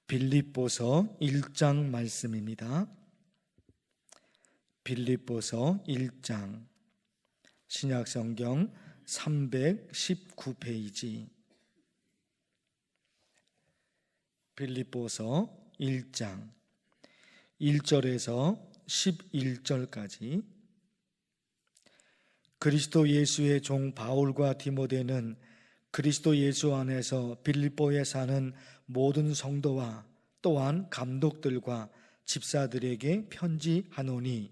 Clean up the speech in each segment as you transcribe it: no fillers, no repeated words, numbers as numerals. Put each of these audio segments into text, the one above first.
빌립보서 1장 말씀입니다. 빌립보서 1장 신약성경 319페이지 빌립보서 1장 1절에서 11절까지 그리스도 예수의 종 바울과 디모데는 그리스도 예수 안에서 빌립보에 사는 모든 성도와 또한 감독들과 집사들에게 편지하노니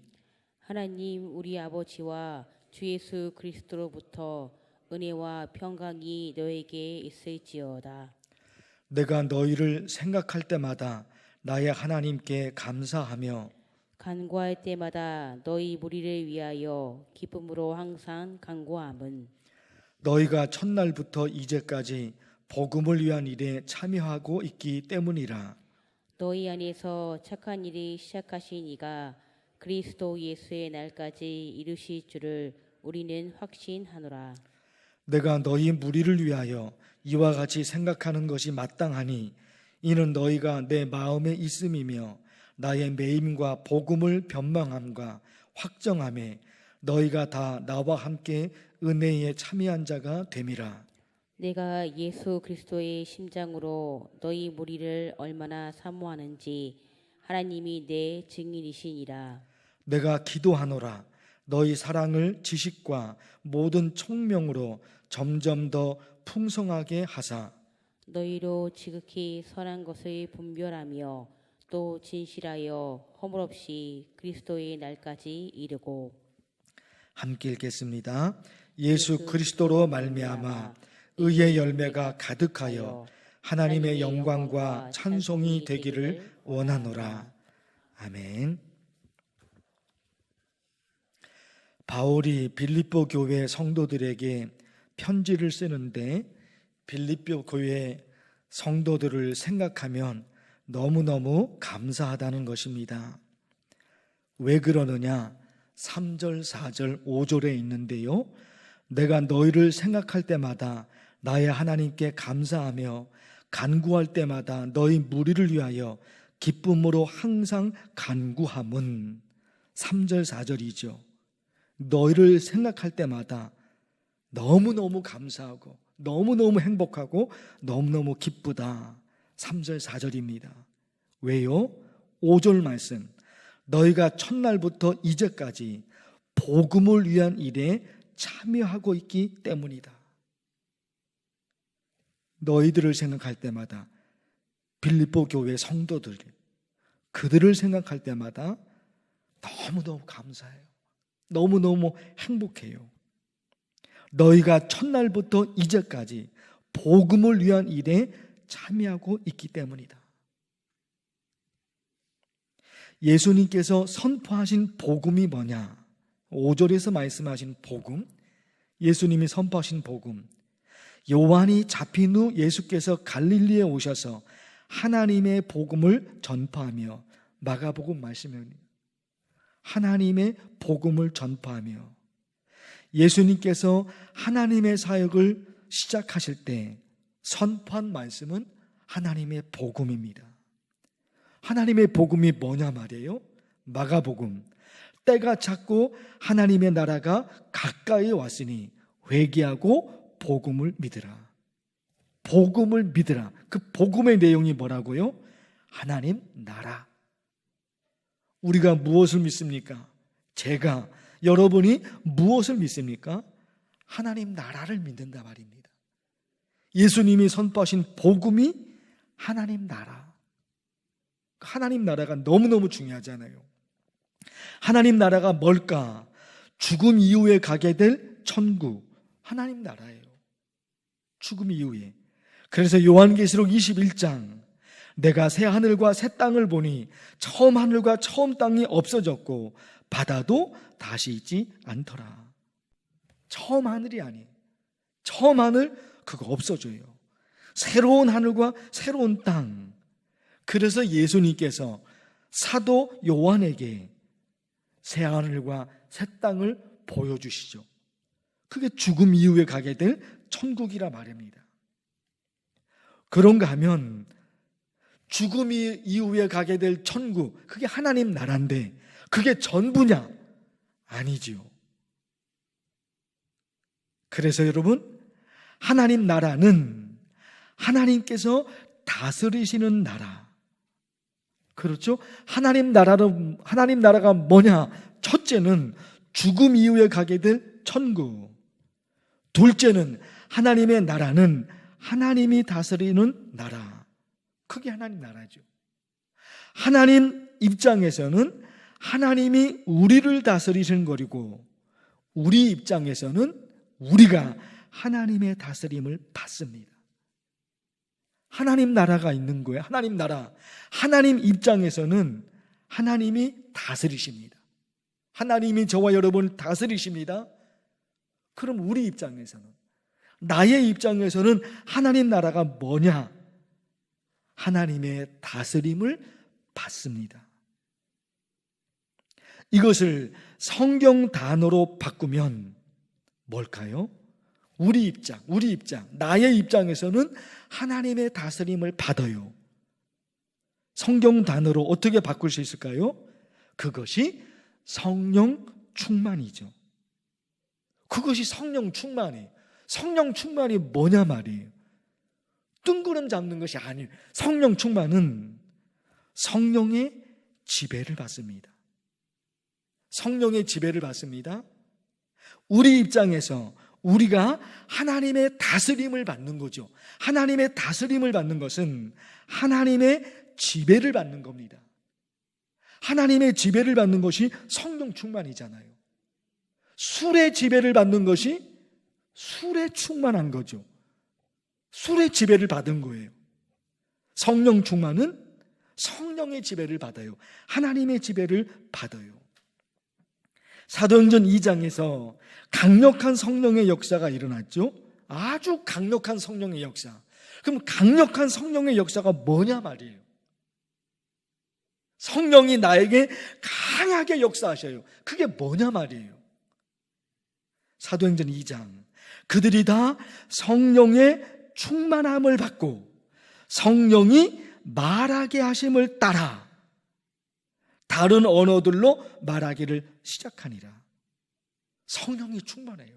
하나님 우리 아버지와 주 예수 그리스도로부터 은혜와 평강이 너에게 있을지어다. 내가 너희를 생각할 때마다 나의 하나님께 감사하며 간구할 때마다 너희 무리를 위하여 기쁨으로 항상 간구함은 너희가 첫날부터 이제까지 복음을 위한 일에 참여하고 있기 때문이라. 너희 안에서 착한 일이 시작하신 이가 그리스도 예수의 날까지 이루실 줄을 우리는 확신하노라. 내가 너희 무리를 위하여 이와 같이 생각하는 것이 마땅하니 이는 너희가 내 마음에 있음이며 나의 매임과 복음을 변망함과 확정함에 너희가 다 나와 함께 은혜에 참여한 자가 됨이라. 내가 예수 그리스도의 심장으로 너희 무리를 얼마나 사모하는지 하나님이 내 증인이시니라. 내가 기도하노라. 너희 사랑을 지식과 모든 총명으로 점점 더 풍성하게 하사 너희로 지극히 선한 것을 분별하며 또 진실하여 허물없이 그리스도의 날까지 이르고. 함께 읽겠습니다. 예수 그리스도로 말미암아 의의 열매가 가득하여 하나님의 영광과 찬송이 되기를 원하노라. 아멘. 바울이 빌립보 교회 성도들에게 편지를 쓰는데 빌립보 교회 성도들을 생각하면 너무너무 감사하다는 것입니다. 왜 그러느냐? 3절, 4절, 5절에 있는데요. 내가 너희를 생각할 때마다 나의 하나님께 감사하며 간구할 때마다 너희 무리를 위하여 기쁨으로 항상 간구함은 3절, 4절이죠. 너희를 생각할 때마다 너무너무 감사하고 너무너무 행복하고 너무너무 기쁘다. 3절, 4절입니다. 왜요? 5절 말씀. 너희가 첫날부터 이제까지 복음을 위한 일에 참여하고 있기 때문이다. 너희들을 생각할 때마다 빌립보 교회 성도들, 그들을 생각할 때마다 너무너무 감사해요. 너무너무 행복해요. 너희가 첫날부터 이제까지 복음을 위한 일에 참여하고 있기 때문이다. 예수님께서 선포하신 복음이 뭐냐? 5절에서 말씀하신 복음, 예수님이 선포하신 복음. 요한이 잡힌 후 예수께서 갈릴리에 오셔서 하나님의 복음을 전파하며 마가복음 말씀입니다. 하나님의 복음을 전파하며 예수님께서 하나님의 사역을 시작하실 때 선포한 말씀은 하나님의 복음입니다. 하나님의 복음이 뭐냐 말이에요? 마가복음. 때가 찼고 하나님의 나라가 가까이 왔으니 회개하고 복음을 믿으라. 복음을 믿으라. 그 복음의 내용이 뭐라고요? 하나님 나라. 우리가 무엇을 믿습니까? 제가, 여러분이 무엇을 믿습니까? 하나님 나라를 믿는다 말입니다. 예수님이 선포하신 복음이 하나님 나라. 하나님 나라가 너무너무 중요하잖아요. 하나님 나라가 뭘까? 죽음 이후에 가게 될 천국. 하나님 나라예요. 죽음 이후에. 그래서 요한계시록 21장 내가 새 하늘과 새 땅을 보니 처음 하늘과 처음 땅이 없어졌고 바다도 다시 있지 않더라. 처음 하늘이 아니에요. 처음 하늘 그거 없어져요. 새로운 하늘과 새로운 땅. 그래서 예수님께서 사도 요한에게 새 하늘과 새 땅을 보여주시죠. 그게 죽음 이후에 가게 될 천국이라 말입니다. 그런가 하면 죽음 이후에 가게 될 천국, 그게 하나님 나라인데 그게 전부냐? 아니지요. 그래서 여러분, 하나님 나라는 하나님께서 다스리시는 나라. 그렇죠? 하나님 나라가 뭐냐? 첫째는 죽음 이후에 가게 될 천국. 둘째는 하나님의 나라는 하나님이 다스리는 나라. 그게 하나님 나라죠. 하나님 입장에서는 하나님이 우리를 다스리시는 거리고, 우리 입장에서는 우리가 하나님의 다스림을 받습니다. 하나님 나라가 있는 거예요. 하나님 나라. 하나님 입장에서는 하나님이 다스리십니다. 하나님이 저와 여러분을 다스리십니다. 그럼 우리 입장에서는, 나의 입장에서는 하나님 나라가 뭐냐? 하나님의 다스림을 받습니다. 이것을 성경 단어로 바꾸면 뭘까요? 우리 입장, 나의 입장에서는 하나님의 다스림을 받아요. 성경 단어로 어떻게 바꿀 수 있을까요? 그것이 성령 충만이죠. 그것이 성령 충만이에요. 성령 충만이 뭐냐 말이에요. 뜬구름 잡는 것이 아니에요. 성령 충만은 성령의 지배를 받습니다. 성령의 지배를 받습니다. 우리 입장에서 우리가 하나님의 다스림을 받는 거죠. 하나님의 다스림을 받는 것은 하나님의 지배를 받는 겁니다. 하나님의 지배를 받는 것이 성령 충만이잖아요. 술의 지배를 받는 것이 술에 충만한 거죠. 술의 지배를 받은 거예요. 성령 충만은 성령의 지배를 받아요. 하나님의 지배를 받아요. 사도행전 2장에서 강력한 성령의 역사가 일어났죠. 아주 강력한 성령의 역사. 그럼 강력한 성령의 역사가 뭐냐 말이에요. 성령이 나에게 강하게 역사하셔요. 그게 뭐냐 말이에요. 사도행전 2장. 그들이 다 성령의 충만함을 받고 성령이 말하게 하심을 따라 다른 언어들로 말하기를 시작하니라. 성령이 충만해요.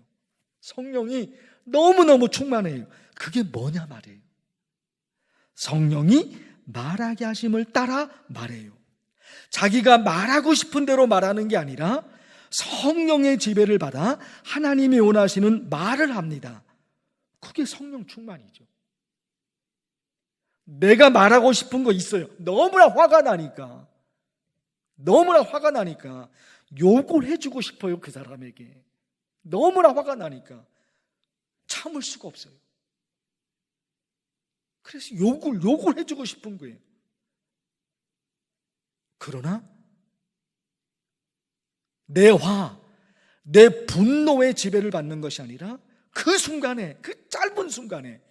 성령이 너무너무 충만해요. 그게 뭐냐 말이에요. 성령이 말하게 하심을 따라 말해요. 자기가 말하고 싶은 대로 말하는 게 아니라 성령의 지배를 받아 하나님이 원하시는 말을 합니다. 그게 성령 충만이죠. 내가 말하고 싶은 거 있어요. 너무나 화가 나니까 욕을 해주고 싶어요. 그 사람에게. 너무나 화가 나니까 참을 수가 없어요. 그래서 욕을 해주고 싶은 거예요. 그러나 내 분노의 지배를 받는 것이 아니라 그 순간에, 그 짧은 순간에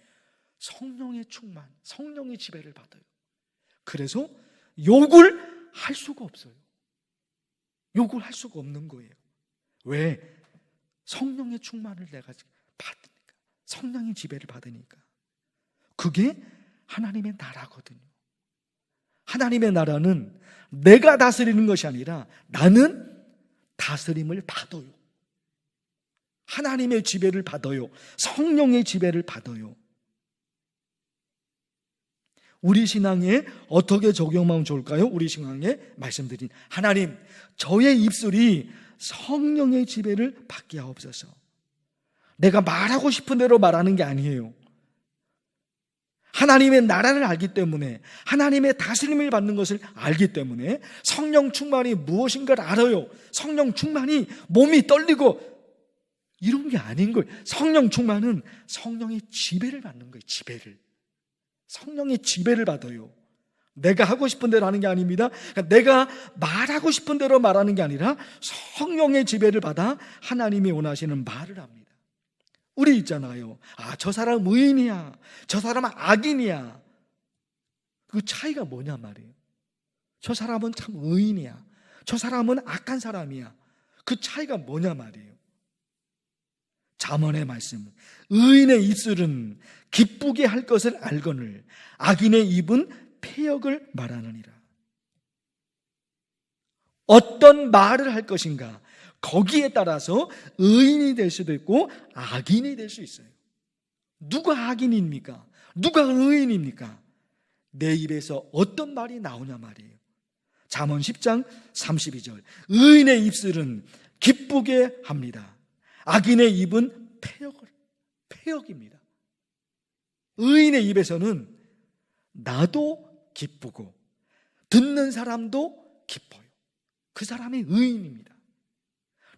성령의 충만, 성령의 지배를 받아요. 그래서 욕을 할 수가 없어요. 욕을 할 수가 없는 거예요. 왜? 성령의 충만을 내가 받으니까. 성령의 지배를 받으니까. 그게 하나님의 나라거든요. 하나님의 나라는 내가 다스리는 것이 아니라 나는 다스림을 받아요. 하나님의 지배를 받아요. 성령의 지배를 받아요. 우리 신앙에 어떻게 적용하면 좋을까요? 우리 신앙에 말씀드린 하나님, 저의 입술이 성령의 지배를 받게 하옵소서. 내가 말하고 싶은 대로 말하는 게 아니에요. 하나님의 나라를 알기 때문에, 하나님의 다스림을 받는 것을 알기 때문에 성령 충만이 무엇인가를 알아요. 성령 충만이 몸이 떨리고 이런 게 아닌 거예요. 성령 충만은 성령의 지배를 받는 거예요. 지배를. 성령의 지배를 받아요. 내가 하고 싶은 대로 하는 게 아닙니다. 그러니까 내가 말하고 싶은 대로 말하는 게 아니라 성령의 지배를 받아 하나님이 원하시는 말을 합니다. 우리 있잖아요. 저 사람 의인이야. 저 사람은 악인이야. 그 차이가 뭐냐 말이에요. 저 사람은 참 의인이야. 저 사람은 악한 사람이야. 그 차이가 뭐냐 말이에요. 잠언의 말씀. 의인의 입술은 기쁘게 할 것을 알거늘 악인의 입은 폐역을 말하느니라. 어떤 말을 할 것인가, 거기에 따라서 의인이 될 수도 있고 악인이 될 수 있어요. 누가 악인입니까? 누가 의인입니까? 내 입에서 어떤 말이 나오냐 말이에요. 잠언 10장 32절, 의인의 입술은 기쁘게 합니다. 악인의 입은 폐역입니다. 의인의 입에서는 나도 기쁘고 듣는 사람도 기뻐요. 그 사람이 의인입니다.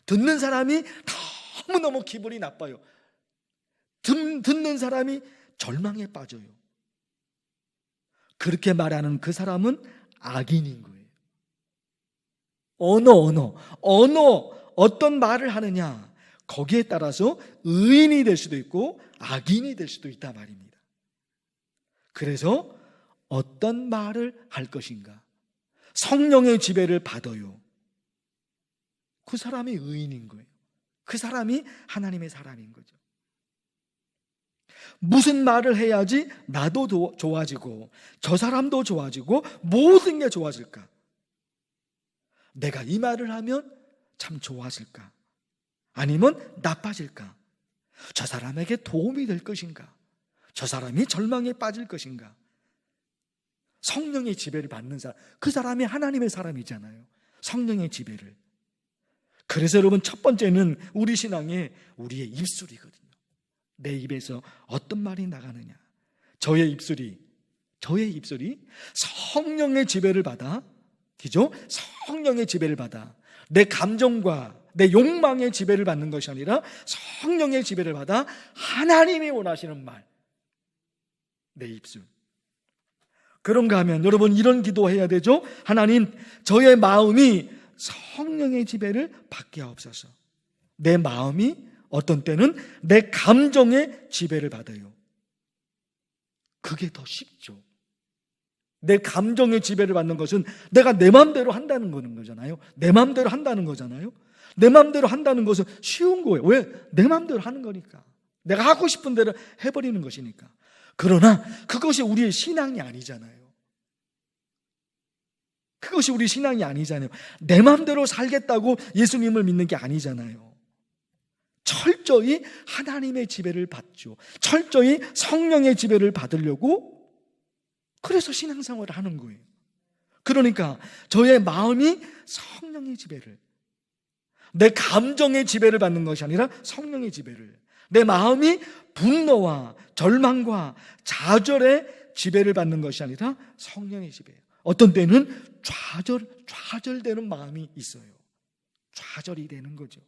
듣는 사람이 너무너무 기분이 나빠요. 듣는 사람이 절망에 빠져요. 그렇게 말하는 그 사람은 악인인 거예요. 어떤 말을 하느냐, 거기에 따라서 의인이 될 수도 있고 악인이 될 수도 있단 말입니다. 그래서 어떤 말을 할 것인가, 성령의 지배를 받아요. 그 사람이 의인인 거예요. 그 사람이 하나님의 사람인 거죠. 무슨 말을 해야지 나도 좋아지고 저 사람도 좋아지고 모든 게 좋아질까? 내가 이 말을 하면 참 좋아질까? 아니면 나빠질까? 저 사람에게 도움이 될 것인가? 저 사람이 절망에 빠질 것인가? 성령의 지배를 받는 사람, 그 사람이 하나님의 사람이잖아요. 성령의 지배를. 그래서 여러분, 첫 번째는 우리 신앙의 우리의 입술이거든요. 내 입에서 어떤 말이 나가느냐. 저의 입술이 성령의 지배를 받아, 그죠? 성령의 지배를 받아 내 감정과 내 욕망의 지배를 받는 것이 아니라 성령의 지배를 받아 하나님이 원하시는 말, 내 입술. 그런가 하면 여러분, 이런 기도해야 되죠. 하나님, 저의 마음이 성령의 지배를 받게 하옵소서. 내 마음이 어떤 때는 내 감정의 지배를 받아요. 그게 더 쉽죠. 내 감정의 지배를 받는 것은 내가 내 마음대로 한다는 거잖아요. 내 마음대로 한다는 거잖아요. 내 마음대로 한다는 것은 쉬운 거예요. 왜? 내 마음대로 하는 거니까. 내가 하고 싶은 대로 해버리는 것이니까. 그러나 그것이 우리의 신앙이 아니잖아요. 그것이 우리 신앙이 아니잖아요. 내 마음대로 살겠다고 예수님을 믿는 게 아니잖아요. 철저히 하나님의 지배를 받죠. 철저히 성령의 지배를 받으려고, 그래서 신앙생활을 하는 거예요. 그러니까 저의 마음이 성령의 지배를, 내 감정의 지배를 받는 것이 아니라 성령의 지배를, 내 마음이 분노와 절망과 좌절의 지배를 받는 것이 아니라 성령의 지배예요. 어떤 때는 좌절되는 마음이 있어요. 좌절이 되는 거죠.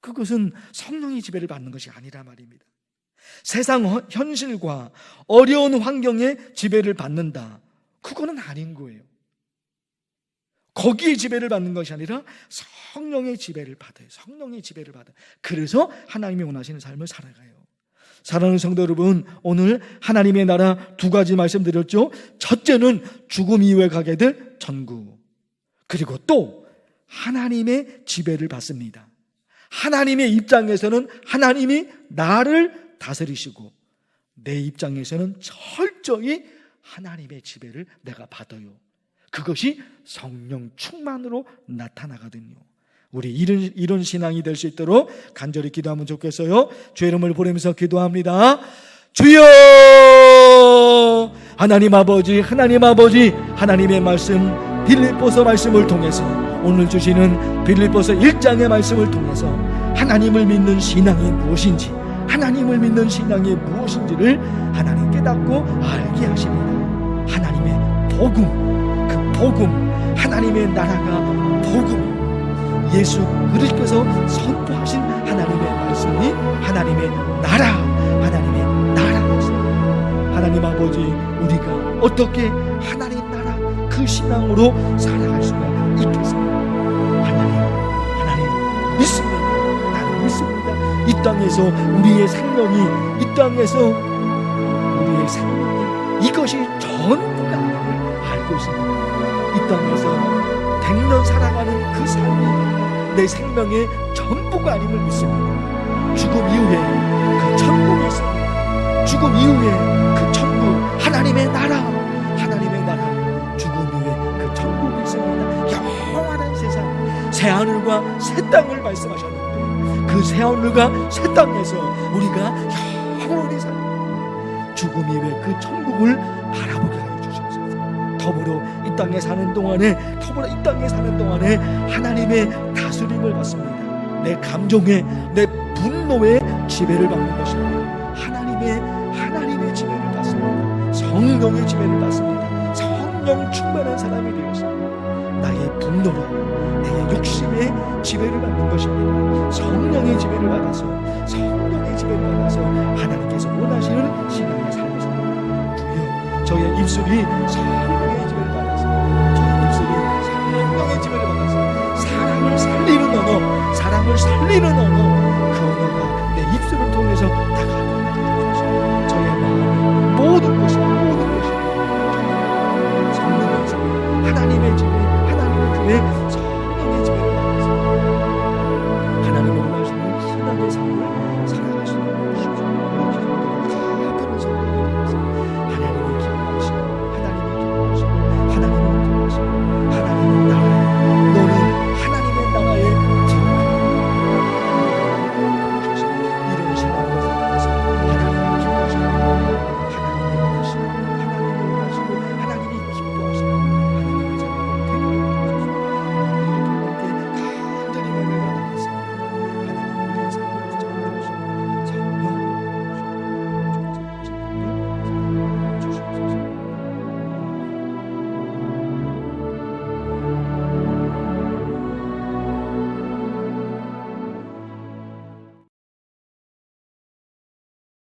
그것은 성령의 지배를 받는 것이 아니라 말입니다. 세상 현실과 어려운 환경에 지배를 받는다, 그거는 아닌 거예요. 거기에 지배를 받는 것이 아니라 성령의 지배를 받아요. 성령의 지배를 받아요. 그래서 하나님이 원하시는 삶을 살아가요. 사랑하는 성도 여러분, 오늘 하나님의 나라 두 가지 말씀드렸죠. 첫째는 죽음 이후에 가게 될 천국, 그리고 또 하나님의 지배를 받습니다. 하나님의 입장에서는 하나님이 나를 다스리시고, 내 입장에서는 철저히 하나님의 지배를 내가 받아요. 그것이 성령 충만으로 나타나거든요. 우리 이런 신앙이 될 수 있도록 간절히 기도하면 좋겠어요. 주의 이름을 부르면서 기도합니다. 주여! 하나님 아버지, 하나님의 말씀, 빌립보서 말씀을 통해서, 오늘 주시는 빌립보서 1장의 말씀을 통해서 하나님을 믿는 신앙이 무엇인지, 하나님을 믿는 신앙이 무엇인지를 하나님 깨닫고 알게 하십니다. 하나님의 복음, 그 복음, 하나님의 나라가 복음, 예수 그리스도께서 선포하신 하나님의 말씀이 하나님의 나라였습니다. 하나님 아버지, 우리가 어떻게 하나님 나라 그 신앙으로 살아갈 수가 있겠습니까? 하나님 믿습니다. 나는 믿습니다. 이 땅에서 우리의 생명이, 이것이 전부가 아님을 알고 있습니다. 이 땅에서 100년 살아가는 그 삶이 내 생명의 전부가 아님을 믿습니다. 죽음 이후에 그 천국이 있습니다. 죽음 이후에 그 천국, 하나님의 나라, 새 땅을 말씀하셨는데 그 새 하늘과 새 땅에서 우리가 영원히 살고 죽음이 왜 그 천국을 바라보게 하여 주셔서 더불어 이 땅에 사는 동안에 하나님의 다스림을 받습니다. 내 감정에 내 분노에 지배를 받는 것입니다. 하나님의 지배를 받습니다. 성령의 지배를 받습니다. 성령 충만한 사람이 되어서 나의 분노로 내 욕심에 지배를 받는 것입니다. 성령의 지배를 받아서 하나님께서 원하시는 신앙의 삶을 살아갑니다. 주여, 저의 입술이 성령의 지배를 받아서 사랑을 살리는 언어, 그 언어가 내 입술을 통해서